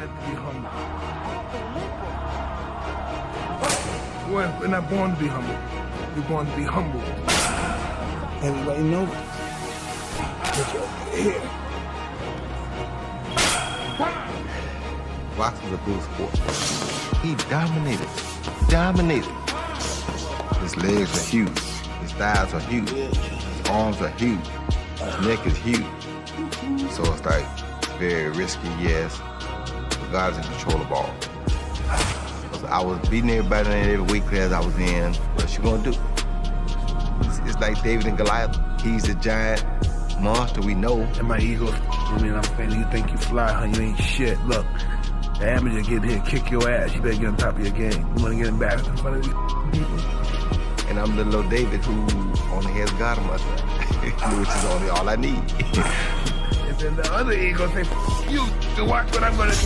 be humble. We're not born to be humble. We're born to be humble. Everybody knows it. Put you over here. Boxing is a brutal sport. He dominated. His legs are huge. His thighs are huge. His arms are huge. His neck is huge. So it's like very risky, yes. But God's in control of all. I was beating everybody in every weight class I was in. What you gonna do? It's like David and Goliath. He's a giant monster we know. And my ego, I mean, I'm saying, you think you fly, huh? You ain't shit. Look, the amateur get here, kick your ass. You better get on top of your game. You wanna get embarrassed in front of these people? And I'm little old David who only has God on my side, which is only all I need. And then the other ego say, you, watch what I'm gonna do.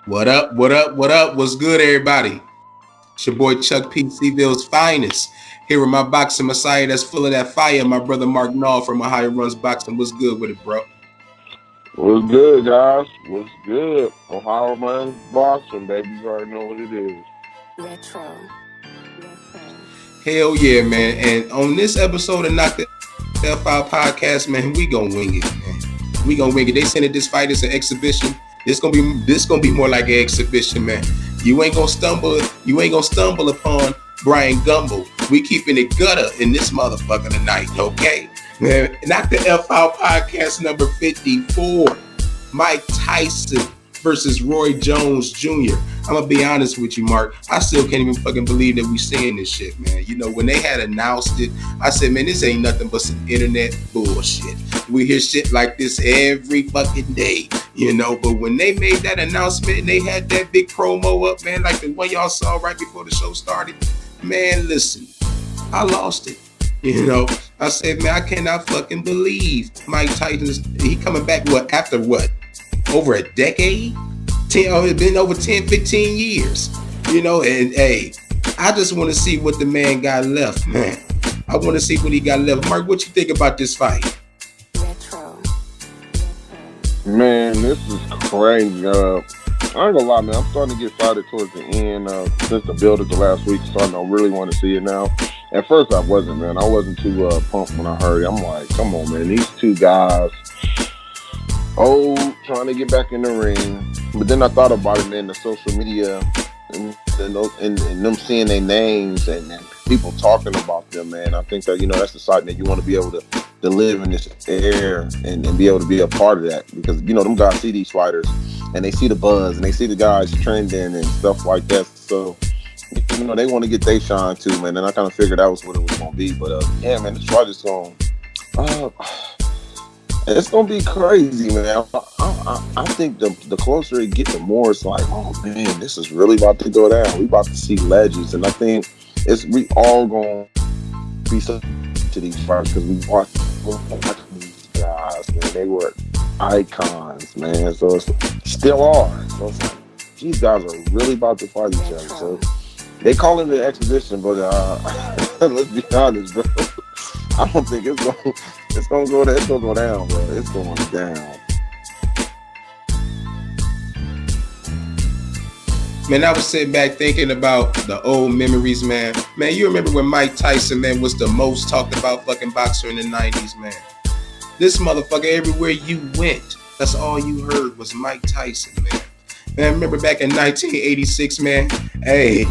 What up? What's good, everybody? It's your boy Chuck P. C-Ville's finest. Here with my boxing messiah that's full of that fire, my brother Marcus Nall from Ohio Runs Boxing. What's good with it, bro? What's good, guys? What's good? Ohio Runs Boxing, baby. You already know what it is. Retro. Hell yeah, man. And on this episode of Knock the F Out podcast, man, we gonna wing it, man. We gonna wing it. They said that this fight is an exhibition. This gonna be more like an exhibition, man. You ain't gonna stumble upon Brian Gumble. We keeping it gutter in this motherfucker tonight, okay? Man, Knock the F Out podcast number 54. Mike Tyson versus Roy Jones Jr. I'm gonna be honest with you, Mark. I still can't even fucking believe that we seeing this shit, man. You know, when they had announced it, I said, man, this ain't nothing but some internet bullshit. We hear shit like this every fucking day, you know. But when they made that announcement and they had that big promo up, man, like the one y'all saw right before the show started, man, listen, I lost it. You know, I said, man, I cannot fucking believe Mike Tyson, he coming back, after what? Over a decade? It's been over 10, 15 years, you know, and hey, I just want to see what the man got left, man. I want to see what he got left. Mark, what you think about this fight? Retro. Man, this is crazy. I ain't gonna lie, man. I'm starting to get excited towards the end. Since the build of the last week, starting to really want to see it now. At first, I wasn't, man. I wasn't too pumped when I heard it. I'm like, come on, man. These two guys, trying to get back in the ring. But then I thought about it, man, the social media and them seeing their names and people talking about them, man. I think that, you know, that's the side that you want to be able to live in this air and be able to be a part of that. Because, you know, them guys see these fighters and they see the buzz and they see the guys trending and stuff like that. So, you know, they want to get their shine too, man. And I kind of figured that was what it was going to be. But, yeah, man, this fight is going... It's gonna be crazy, man. I think the closer it gets, the more it's like, oh man, this is really about to go down. We about to see legends, and I think we all gonna be so to these fights because we watched these guys, man. They were icons, man. So it's still are. So it's like these guys are really about to fight each other. So they call it an exhibition, but let's be honest, bro. I don't think it's gonna go down. It's gonna go down, bro. It's going down. Man, I was sitting back thinking about the old memories, man. Man, you remember when Mike Tyson, man, was the most talked about fucking boxer in the 90s, man. This motherfucker, everywhere you went, that's all you heard was Mike Tyson, man. Man, I remember back in 1986, man, hey,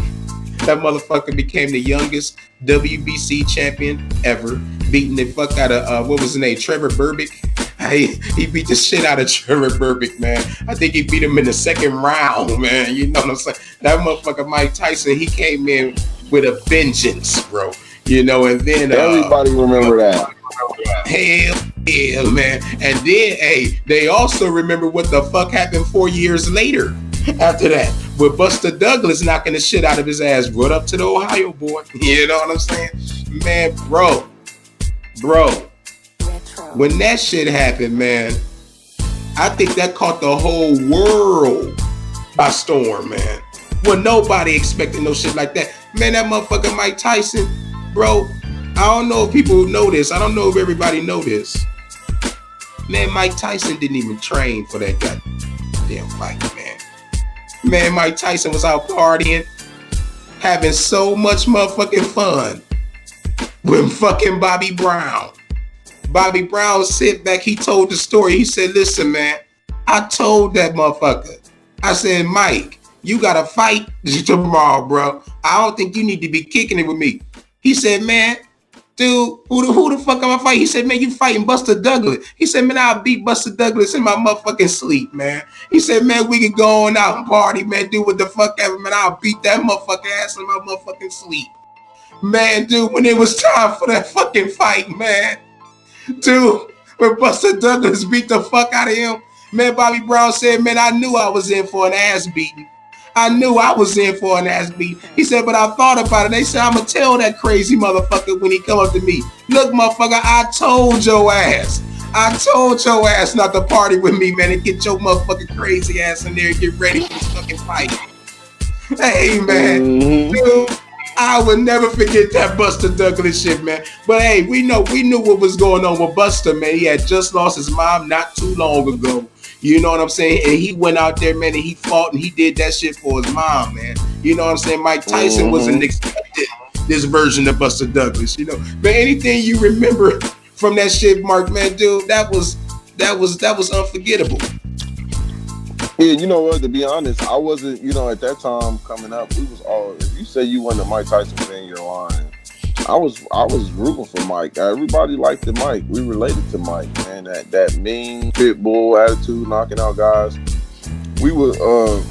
that motherfucker became the youngest WBC champion ever, beating the fuck out of, what was his name, Trevor Berbick. He beat the shit out of Trevor Berbick, man. I think he beat him in the second round, man. You know what I'm saying? That motherfucker Mike Tyson, he came in with a vengeance, bro. You know, and then... everybody remember that. Hell yeah, man. And then, hey, they also remember what the fuck happened 4 years later after that, with Buster Douglas knocking the shit out of his ass. Brought up to the Ohio boy. You know what I'm saying? Man, bro. When that shit happened, man, I think that caught the whole world by storm, man. Well, nobody expected no shit like that. Man, that motherfucker Mike Tyson, bro, I don't know if people know this. I don't know if everybody know this. Man, Mike Tyson didn't even train for that goddamn fight, man. Man, Mike Tyson was out partying, having so much motherfucking fun with fucking Bobby Brown. Bobby Brown sit back, he told the story. He said, listen, man, I told that motherfucker. I said, Mike, you got to fight tomorrow, bro. I don't think you need to be kicking it with me. He said, man, dude, who the fuck am I fighting? He said, man, you fighting Buster Douglas. He said, man, I'll beat Buster Douglas in my motherfucking sleep, man. He said, man, we can go on out and party, man, do what the fuck ever, man. I'll beat that motherfucking ass in my motherfucking sleep. Man, dude, when it was time for that fucking fight, man, dude, when Buster Douglas beat the fuck out of him, man, Bobby Brown said, man, I knew I was in for an ass beating. I knew I was in for an ass beat. He said, but I thought about it. They said, I'm going to tell that crazy motherfucker when he come up to me. Look, motherfucker, I told your ass. I told your ass not to party with me, man, and get your motherfucking crazy ass in there and get ready for this fucking fight. Hey, man, dude, I would never forget that Buster Douglas shit, man. But hey, we knew what was going on with Buster, man. He had just lost his mom not too long ago. You know what I'm saying? And he went out there, man, and he fought and he did that shit for his mom, man. You know what I'm saying? Mike Tyson wasn't expecting this version of Buster Douglas, you know. But anything you remember from that shit, Mark, man, dude, that was unforgettable. Yeah, you know what? To be honest, I wasn't, at that time coming up, we was all. If you say you wasn't a Mike Tyson fan, you're lying. I was rooting for Mike. Everybody liked the Mike. We related to Mike, man. That mean pit bull attitude, knocking out guys. We all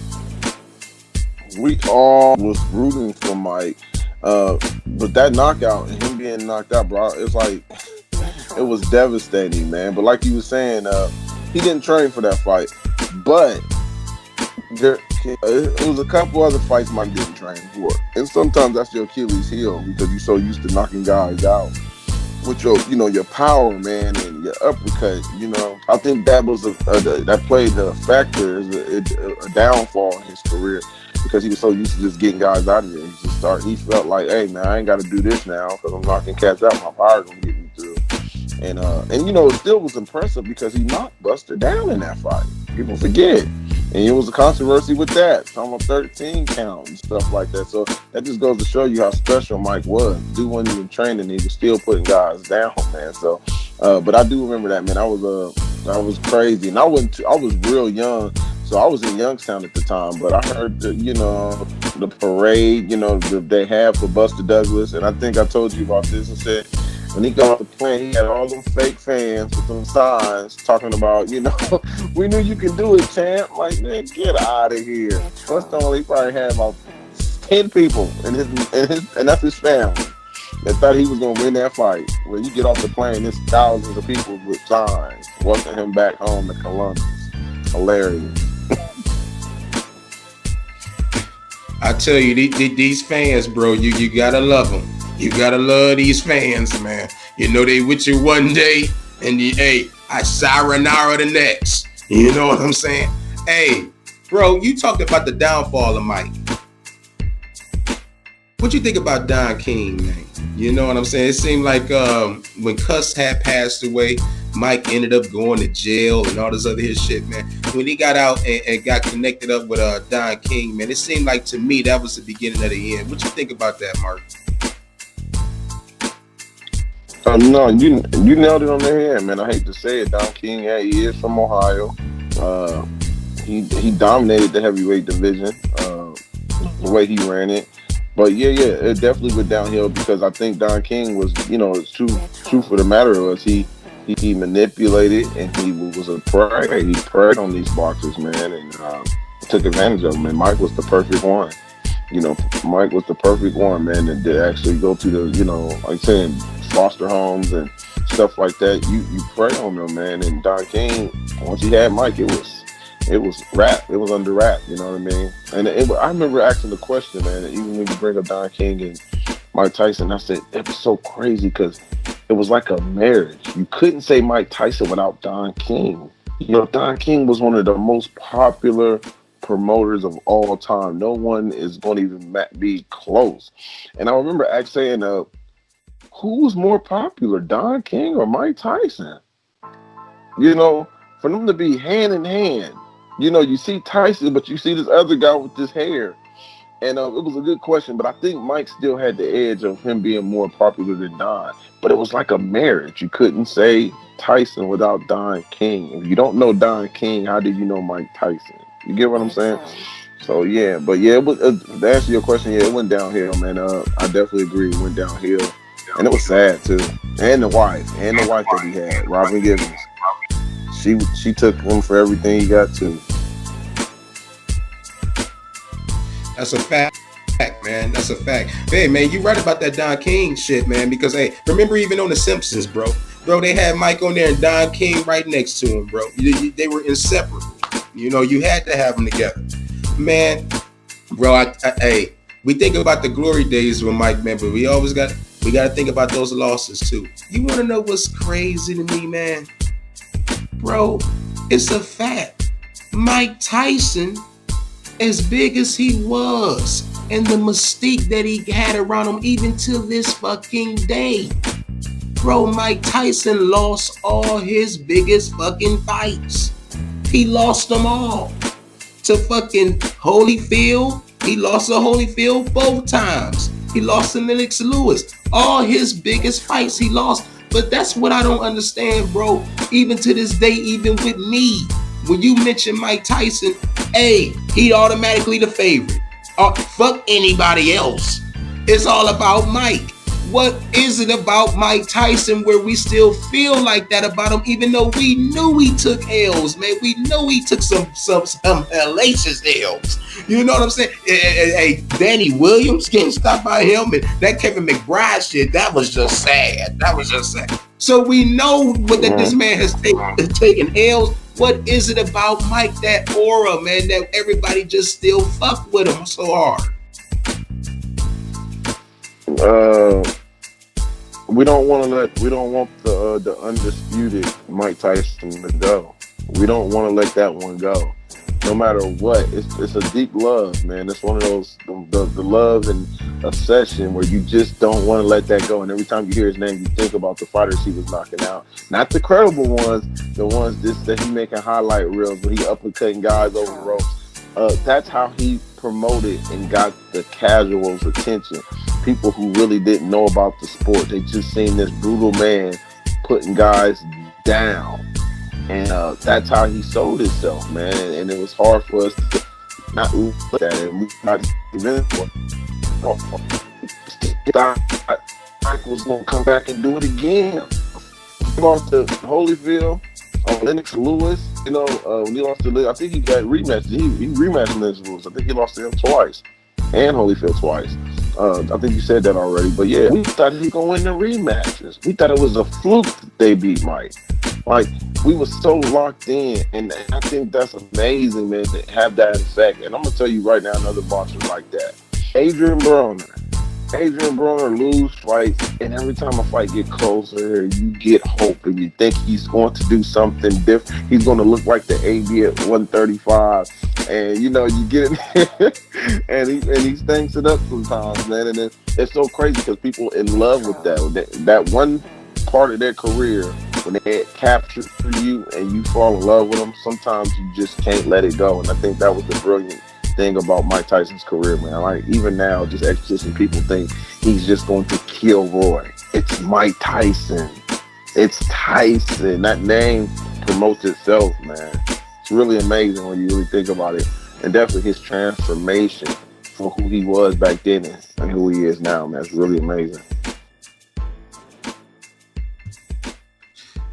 was rooting for Mike. But that knockout and him being knocked out, bro, it's like it was devastating, man. But like you were saying, he didn't train for that fight. But it was a couple other fights Mike didn't train for. And sometimes that's your Achilles heel because you're so used to knocking guys out with your power, man, and your uppercut. I think that was that played a factor as a downfall in his career because he was so used to just getting guys out of there. He felt like, hey, man, I ain't got to do this now because I'm knocking cats out. My power's gonna get me through. And it still was impressive because he knocked Buster down in that fight. People forget. And it was a controversy with that. Talking about 13 count and stuff like that. So that just goes to show you how special Mike was. Dude wasn't even training, he was still putting guys down, man. So, but I do remember that, man. I was crazy, and I was real young, so I was in Youngstown at the time. But I heard the parade, that they had for Buster Douglas, and I think I told you about this. I said, when he got off the plane, he had all them fake fans with them signs talking about, we knew you could do it, champ. Like, man, get out of here. First of all, he probably had about 10 people in his and that's his family. They thought he was gonna win that fight. When you get off the plane, there's thousands of people with signs welcoming him back home to Columbus. Hilarious. I tell you, these fans, bro, you gotta love them. You gotta love these fans, man. You know they with you one day, and I sayonara the next. You know what I'm saying? Hey, bro, you talked about the downfall of Mike. What you think about Don King, man? You know what I'm saying? It seemed like when Cuss had passed away, Mike ended up going to jail and all this other his shit, man. When he got out and got connected up with Don King, man, it seemed like to me that was the beginning of the end. What you think about that, Mark? No, you nailed it on the head, man. I hate to say it, Don King, he is from Ohio. He dominated the heavyweight division, the way he ran it. But yeah, it definitely went downhill because I think Don King was, it's truth of the matter was he manipulated and he was a prey. He preyed on these boxers, man, and took advantage of them. And Mike was the perfect one. Mike was the perfect one, man, to actually go to the, like saying, foster homes and stuff like that. You prey on them, man. And Don King, once he had Mike, it was rap. It was under rap, you know what I mean? And I remember asking the question, man, even when you bring up Don King and Mike Tyson, I said, it was so crazy because it was like a marriage. You couldn't say Mike Tyson without Don King. Don King was one of the most popular promoters of all time. No one is going to even be close. And I remember saying, who was more popular, Don King or Mike Tyson? For them to be hand in hand. You see Tyson, but you see this other guy with this hair. And it was a good question, but I think Mike still had the edge of him being more popular than Don. But it was like a marriage. You couldn't say Tyson without Don King. If you don't know Don King, how do you know Mike Tyson? You get what I'm saying? So, yeah. But, yeah, it was, to answer your question, yeah, it went downhill, man. I definitely agree it went downhill. And it was sad, too. And the wife that he had, Robin Givens. She took him for everything he got to. That's a fact, man. That's a fact. Hey, man, you right about that Don King shit, man. Because, hey, remember even on The Simpsons, bro, they had Mike on there and Don King right next to him, bro. They were inseparable. You had to have them together. Man, bro, hey, we think about the glory days with Mike, man, but we got to think about those losses, too. You want to know what's crazy to me, man? Bro, it's a fact. Mike Tyson, as big as he was, and the mystique that he had around him, even to this fucking day, bro, Mike Tyson lost all his biggest fucking fights. He lost them all to fucking Holyfield. He lost to Holyfield both times. He lost to Lennox Lewis. All his biggest fights he lost. But that's what I don't understand, bro. Even to this day, even with me, when you mention Mike Tyson, hey, he automatically the favorite. Fuck anybody else. It's all about Mike. What is it about Mike Tyson where we still feel like that about him, even though we knew he took L's, man? We know he took some hellacious L's. You know what I'm saying? Hey, Danny Williams getting stopped by him, and that Kevin McBride shit, that was just sad. So we know what that this man has taken L's. What is it about Mike, that aura, man, that everybody just still fuck with him so hard? We don't want the undisputed Mike Tyson to go. We don't want to let that one go. No matter what, it's a deep love, man. It's one of those the love and obsession where you just don't want to let that go. And every time you hear his name, you think about the fighters he was knocking out. Not the credible ones, the ones that he making highlight reels when he uppercutting guys over the ropes. That's how he promoted and got the casuals' attention. People who really didn't know about the sport. They just seen this brutal man putting guys down. And that's how he sold himself, man. And it was hard for us to not look at it. And we not even Mike was going to come back and do it again. He lost to Holyfield, Lennox Lewis. When he lost to I think he got rematched. He rematched Lennox Lewis. I think he lost to him twice. And Holyfield twice. I think you said that already, but yeah, we thought he was gonna win the rematches. We thought it was a fluke that they beat Mike. Like, we were so locked in, and I think that's amazing, man, to have that effect. And I'm gonna tell you right now, another boxer like that, Adrian Broner. Adrian Broner lose fights, and every time a fight get closer, you get hope, and you think he's going to do something different. He's going to look like the AB at 135, and you get it, and he stinks it up sometimes, man. And it's so crazy because people in love with that one part of their career when they had captured you and you fall in love with them. Sometimes you just can't let it go, and I think that was the brilliant thing about Mike Tyson's career, man. Like, even now, just exposition, people think he's just going to kill Roy. It's Mike Tyson. It's Tyson. That name promotes itself, man. It's really amazing when you really think about it. And definitely his transformation for who he was back then and who he is now, man. It's really amazing.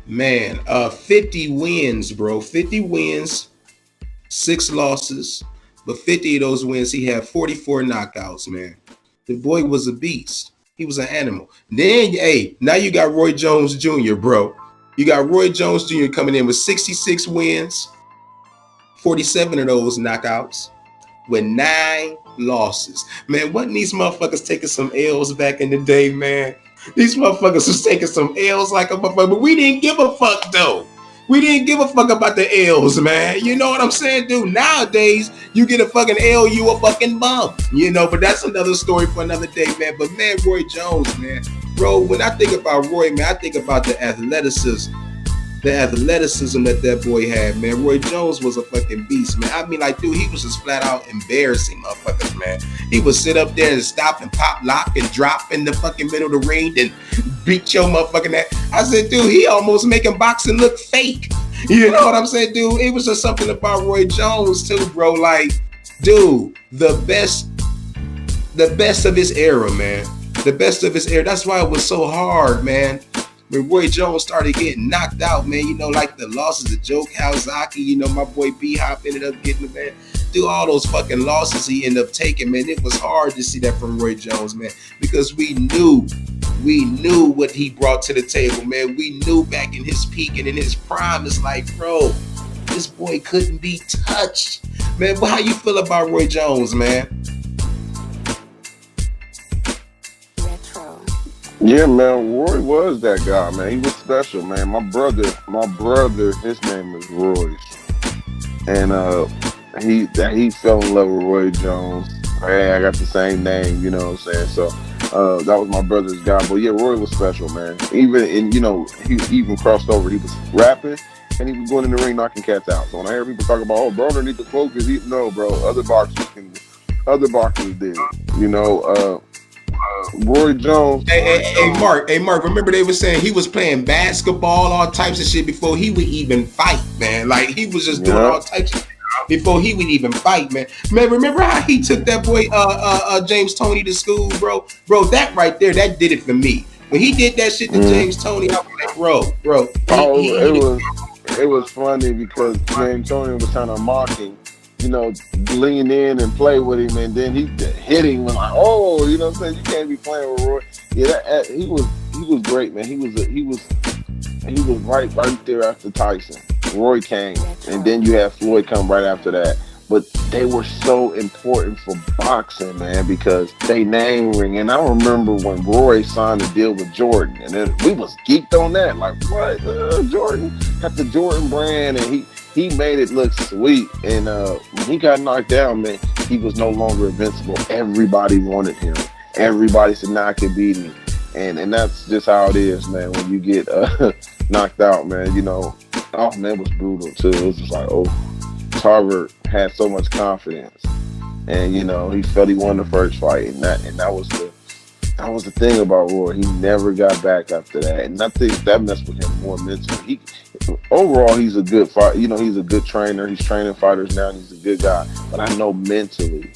Man, 50 wins, bro. 50 wins, 6 losses. But 50 of those wins, he had 44 knockouts, man. The boy was a beast. He was an animal. Then, hey, now you got Roy Jones Jr., bro. You got Roy Jones Jr. coming in with 66 wins, 47 of those knockouts, with 9 losses. Man, wasn't these motherfuckers taking some L's back in the day, man? These motherfuckers was taking some L's like a motherfucker, but we didn't give a fuck, though. We didn't give a fuck about the L's, man. You know what I'm saying, dude? Nowadays, you get a fucking L, you a fucking bum. But that's another story for another day, man. But, man, Roy Jones, man. Bro, when I think about Roy, man, I think about the athleticism that boy had, man. Roy Jones was a fucking beast, man. I mean, like, dude, he was just flat out embarrassing motherfuckers, man. He would sit up there and stop and pop, lock, and drop in the fucking middle of the ring and beat your motherfucking ass. I said, dude, he almost making boxing look fake. You know what I'm saying, dude? It was just something about Roy Jones, too, bro. Like, dude, the best of his era, man. The best of his era. That's why it was so hard, man. When Roy Jones started getting knocked out, man, like the losses of Joe Kawasaki, my boy B-Hop ended up getting the man. Through all those fucking losses he ended up taking, man, it was hard to see that from Roy Jones, man, because we knew what he brought to the table, man. We knew back in his peak and in his prime, it's like, bro, this boy couldn't be touched. Man, how you feel about Roy Jones, man? Yeah, man, Roy was that guy, man. He was special, man. My brother, his name is Roy, and he fell in love with Roy Jones. Hey, I got the same name, you know what I'm saying? So that was my brother's guy. But yeah, Roy was special, man. Even he even crossed over. He was rapping and he was going in the ring knocking cats out. So when I hear people talk about, brother need to focus, no, bro. Other boxers did. Roy Jones. Hey, Mark, remember they were saying he was playing basketball, all types of shit before he would even fight, man. Like, he was just doing all types of shit before he would even fight, man. Man, remember how he took that boy, James Toney to school, bro? Bro, that right there, that did it for me. When he did that shit to James Toney, I was like, bro. It was funny because James Toney was kind of mocking, lean in and play with him, and then he hit him and like, you know what I'm saying? You can't be playing with Roy. Yeah, he was great, man. He was right there after Tyson. Roy came, and then you had Floyd come right after that. But they were so important for boxing, man, because they name ring. And I remember when Roy signed a deal with Jordan, and then we was geeked on that. Like, what? Jordan got the Jordan brand, and he made it look sweet. And when he got knocked down, man, he was no longer invincible. Everybody wanted him. Everybody said, I can beat him. And that's just how it is, man, when you get knocked out, man. It was brutal, too. It was just like, Tarver had so much confidence. And, he felt he won the first fight. And that was the thing about Roy. He never got back after that. And I think that messed with him more mentally. Overall, he's a good fight. He's a good trainer. He's training fighters now. And he's a good guy. But I know mentally,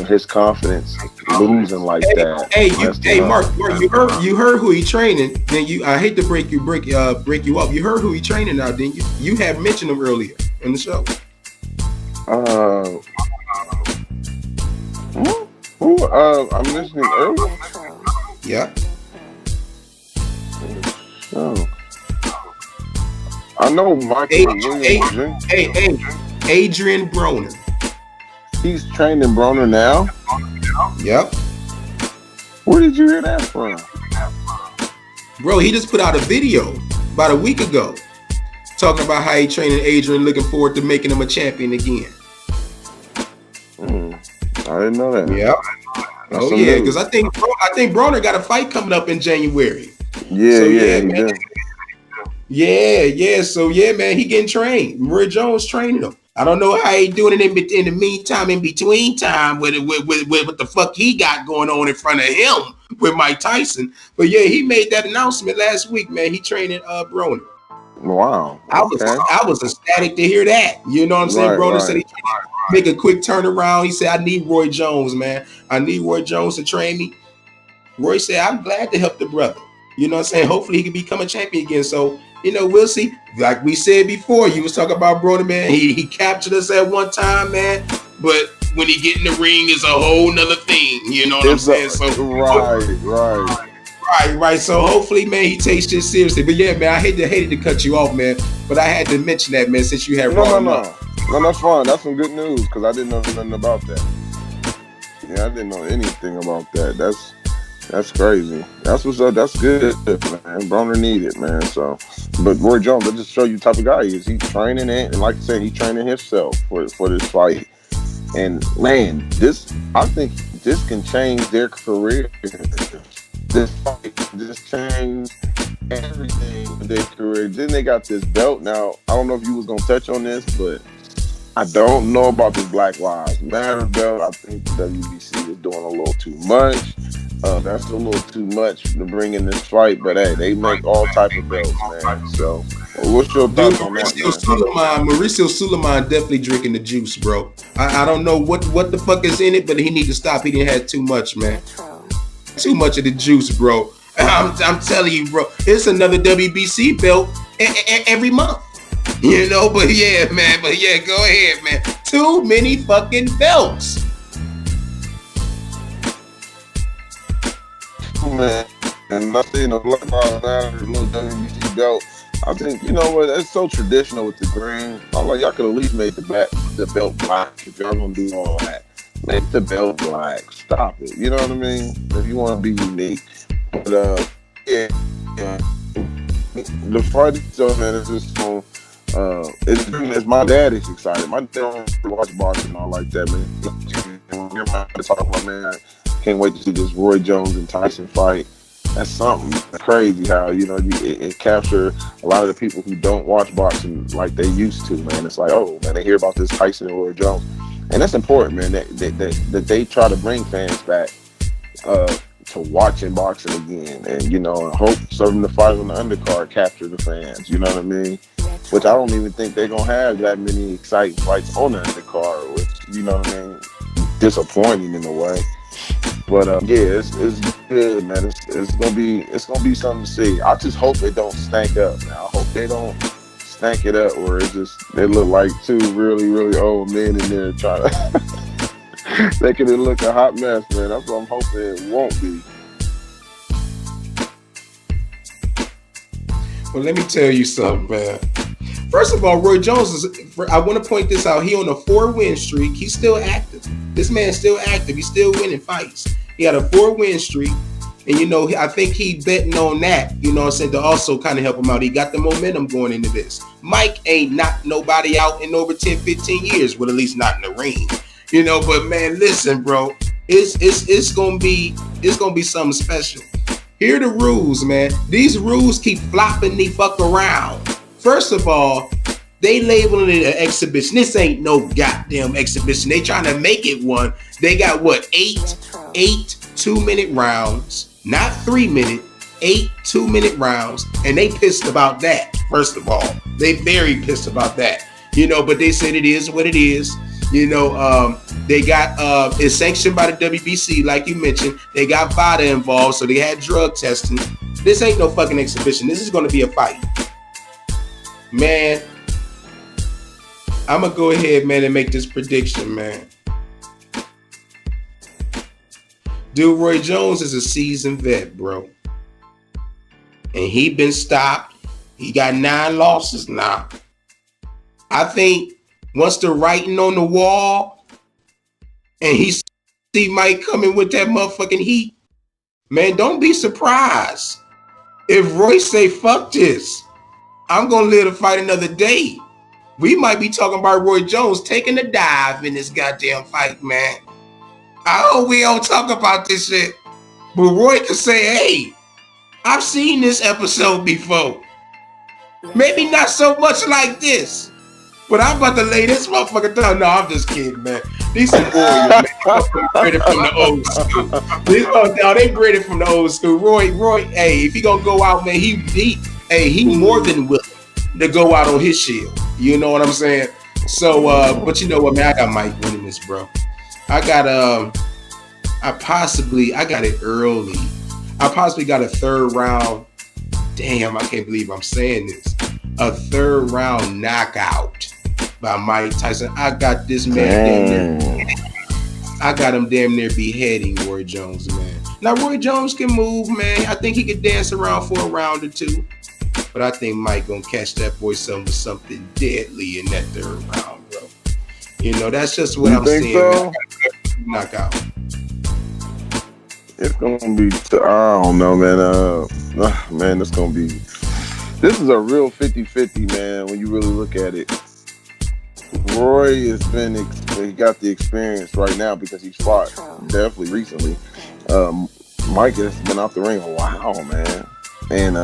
his confidence losing like that. Hey, Mark, you heard who he training? Then I hate to break you up. You heard who he training now? Then you had mentioned him earlier in the show. Who? I'm listening earlier. Retro. Yeah. Oh. I know Michael Williams. Adrian Broner. He's training Broner now. Yep. Where did you hear that from? Bro, he just put out a video about a week ago talking about how he training Adrian, looking forward to making him a champion again. I didn't know that. Yep. That's Oh yeah, amazing. because I think Broner got a fight coming up in January. Yeah, So, yeah, man. he did. Yeah. So yeah, man, he getting trained. Roy Jones training him. I don't know how he doing it in the meantime, in between time, with what the fuck he got going on in front of him with Mike Tyson. But yeah, he made that announcement last week, man. He training Broner. Wow. I was ecstatic to hear that. You know what I'm saying? Right, Broner right. said he make a quick turnaround. He said, I need Roy Jones, man. I need Roy Jones to train me. Roy said, I'm glad to help the brother. You know what I'm saying? Hopefully he can become a champion again. So, we'll see. Like we said before, you was talking about Broner, man. He captured us at one time, man. But when he get in the ring, it's a whole nother thing. You know what I'm saying? Right. So hopefully, man, he takes this seriously. But yeah, man, I hated to cut you off, man. But I had to mention that, man, since you had brought him up. No, that's fine. That's some good news because I didn't know nothing about that. Yeah, I didn't know anything about that. That's crazy. That's what's up. That's good, man. Broner needed, man. So, but Roy Jones, that just show you the type of guy he is. He's training it, and like I said, he's training himself for this fight. And man, I think this can change their career. This fight just changed everything in their career. Then they got this belt. Now, I don't know if you was gonna touch on this, but I don't know about this Black Lives Matter belt. I think the WBC is doing a little too much. That's a little too much to bring in this fight, but hey, they make all type of belts, man. So, what's your thoughts on that, man? Mauricio Suleiman definitely drinking the juice, bro. I don't know what the fuck is in it, but he need to stop. He didn't have too much, man. Retro. Too much of the juice, bro. I'm telling you, bro. It's another WBC belt every month. But yeah, man. But yeah, go ahead, man. Too many fucking belts. Man, and I seen a Black Lives Matter little WBC belt. I think it's so traditional with the green. I'm like, y'all could at least make the belt black if y'all gonna do all that. Make the belt black. Stop it. You know what I mean? If you want to be unique, but yeah. The fight itself, man, is just so. It's my dad is excited. My dad don't watch boxing and all like that, man. To talk about, man. Can't wait to see this Roy Jones and Tyson fight. That's something crazy how, it captured a lot of the people who don't watch boxing like they used to, man. It's like, oh, man, they hear about this Tyson and Roy Jones. And that's important, man, that they try to bring fans back to watching boxing again. And, I hope some of the fight on the undercard capture the fans, you know what I mean? Which I don't even think they're going to have that many exciting fights on the undercard, which, you know what I mean, disappointing in a way. But yeah, it's good, man. It's gonna be something to see. I just hope they don't stank up. Now I hope they don't stank it up where they look like two really, really old men in there trying to they could look a hot mess, man. That's what I'm hoping it won't be. Well, let me tell you something, man. First of all, Roy Jones I want to point this out. He on a 4-win streak. He's still active. This man's still active. He's still winning fights. He had a 4-win streak. And, I think he betting on that, to also kind of help him out. He got the momentum going into this. Mike ain't knocked nobody out in over 10, 15 years, well, at least not in the ring. But man, listen, bro, it's gonna be something special. Here are the rules, man. These rules keep flopping the fuck around. First of all, they labeling it an exhibition. This ain't no goddamn exhibition. They trying to make it one. They got eight 2-minute rounds, not 3-minute, 8 2-minute rounds, and they pissed about that. First of all, they very pissed about that. But they said it is what it is. They got it's sanctioned by the WBC, like you mentioned. They got VADA involved, so they had drug testing. This ain't no fucking exhibition. This is going to be a fight. Man, I'm going to go ahead, man, and make this prediction, man. Dude, Roy Jones is a seasoned vet, bro. And he been stopped. He got 9 losses now. I think once the writing on the wall and he see Mike coming with that motherfucking heat, man, don't be surprised if Roy say, fuck this. I'm going to live to fight another day. We might be talking about Roy Jones taking a dive in this goddamn fight, man. I hope we don't talk about this shit. But Roy could say, hey, I've seen this episode before. Maybe not so much like this. But I'm about to lay this motherfucker down. No, I'm just kidding, man. These some warriors, man. Graded from the old school. They graded from the old school. Roy, hey, if he gonna go out, man, he more than willing to go out on his shield. You know what I'm saying? So, but you know what, man? I got Mike winning this, bro. I got it early. I possibly got a 3rd round. Damn, I can't believe I'm saying this. A 3rd round knockout by Mike Tyson. I got this man damn near. I got him damn near beheading Roy Jones, man. Now Roy Jones can move, man. I think he could dance around for a round or 2. But I think Mike gonna catch that boy something deadly in that 3rd round, bro. You know, that's just what I'm saying. So? Knockout. It's gonna be. I don't know, man. Man, it's gonna be. This is a real 50-50, man. When you really look at it, Roy he got the experience right now because he's fought definitely recently. Mike has been out the ring a while, man, and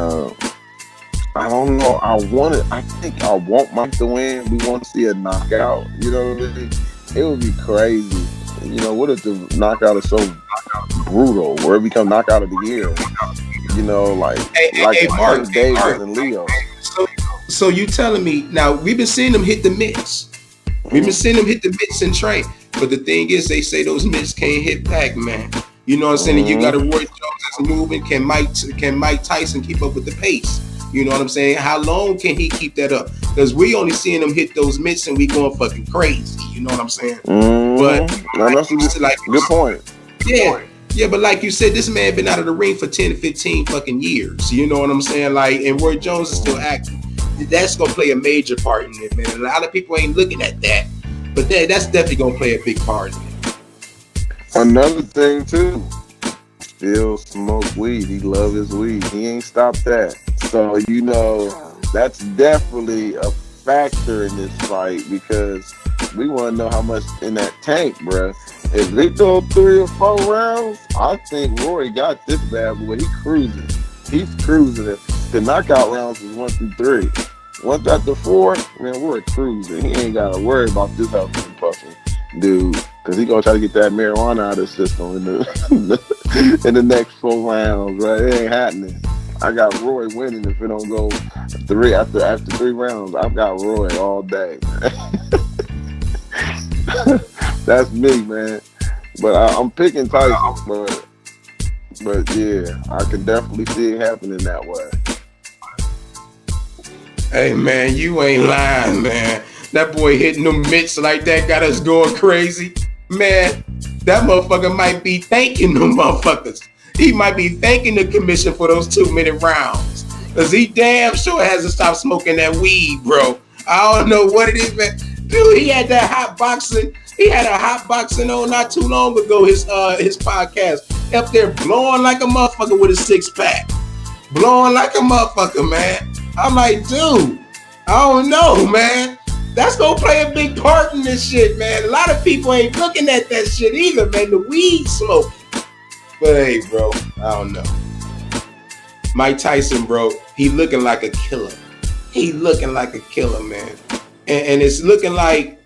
I don't know. I think I want Mike to win. We want to see a knockout. You know what I mean? It would be crazy. You know, what if the knockout is so brutal, where it becomes knockout of the year? You know, like Mark Davis and Leo. So you telling me now? We've been seeing them hit the mitts. We've been seeing them hit the mitts and train. But the thing is, they say those mitts can't hit back, man. You know what I'm saying? You got a Roy Jones that's moving. Can Mike Tyson keep up with the pace? You know what I'm saying? How long can he keep that up? Because we only seeing him hit those mitts and we going fucking crazy. You know what I'm saying? But that's a good point. Yeah, but like you said, this man been out of the ring for 10 to 15 fucking years. You know what I'm saying? Like, and Roy Jones is still active. That's gonna play a major part in it, man. A lot of people ain't looking at that, but that's definitely gonna play a big part in it. Another thing too, still smoke weed. He love his weed. He ain't stopped that. So you know that's definitely a factor in this fight because we want to know how much in that tank, bruh. If they go 3 or 4 rounds, I think Roy got this bad boy. He's cruising. The knockout rounds is 1 through 3. Once after 4, man, we're cruising. He ain't got to worry about this huffing puffing dude, because he gonna try to get that marijuana out of his system in the next 4 rounds, right? It ain't happening. I got Roy winning if it don't go 3 after 3 rounds. I've got Roy all day, man. That's me, man. But I'm picking Tyson, but yeah, I can definitely see it happening that way. Hey, man, you ain't lying, man. That boy hitting them mitts like that got us going crazy. Man, that motherfucker might be thanking them motherfuckers. He might be thanking the commission for those 2-minute rounds. Because he damn sure hasn't stopped smoking that weed, bro. I don't know what it is, man. Dude, he had that hot boxing. He had a hot boxing on not too long ago, his podcast. Up there blowing like a motherfucker with a 6-pack. Blowing like a motherfucker, man. I'm like, dude, I don't know, man. That's gonna play a big part in this shit, man. A lot of people ain't looking at that shit either, man. The weed smoking. But hey, bro, I don't know. Mike Tyson, bro, he looking like a killer. He looking like a killer, man. And it's looking like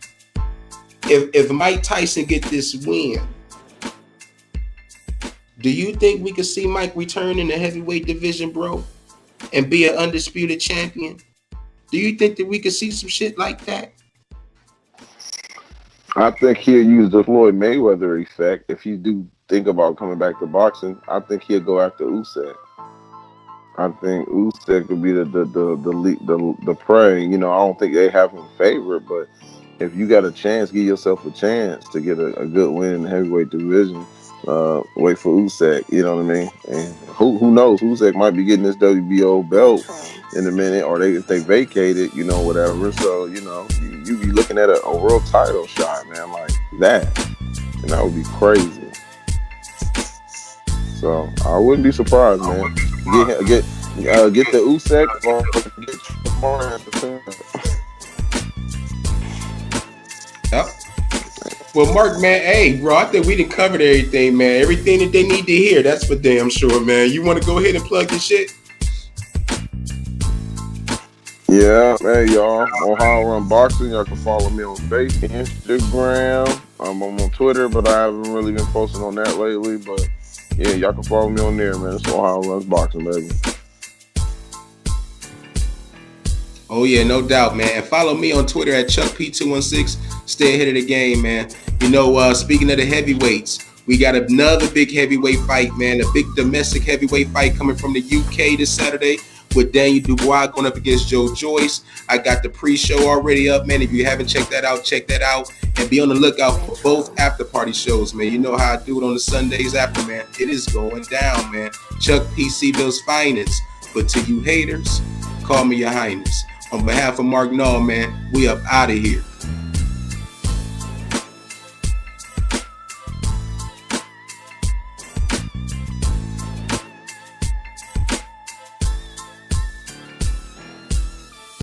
if Mike Tyson get this win, do you think we could see Mike return in the heavyweight division, bro, and be an undisputed champion? Do you think that we could see some shit like that? I think he'll use the Floyd Mayweather effect. If you do think about coming back to boxing, I think he'll go after Usyk. I think Usyk could be the prey. You know, I don't think they have him favored, but if you got a chance, give yourself a chance to get a good win in the heavyweight division. wait for Usyk. You know what I mean? And who knows? Usyk might be getting this WBO belt in a minute, or if they vacate it, you know, whatever. So you know, you be looking at a world title shot, man, like that, and that would be crazy. So I wouldn't be surprised, man. Get the Usyk or get Yep. Well, Mark, man, hey, bro, I think we done covered everything, man. Everything that they need to hear, that's for damn sure, man. You want to go ahead and plug your shit? Yeah, hey, y'all. On How I Run Boxing, y'all can follow me on Facebook, Instagram. I'm on Twitter, but I haven't really been posting on that lately. But yeah, y'all can follow me on there, man. It's on How I Run Boxing, baby. Oh, yeah, no doubt, man. And follow me on Twitter at ChuckP216. Stay ahead of the game, man. You know, speaking of the heavyweights, we got another big heavyweight fight, man. A big domestic heavyweight fight coming from the UK this Saturday with Daniel Dubois going up against Joe Joyce. I got the pre-show already up, man. If you haven't checked that out, check that out. And be on the lookout for both after-party shows, man. You know how I do it on the Sundays after, man. It is going down, man. Chuck P. C-Ville's finest. But to you haters, call me your highness. On behalf of Mark Nall, man, we up out of here.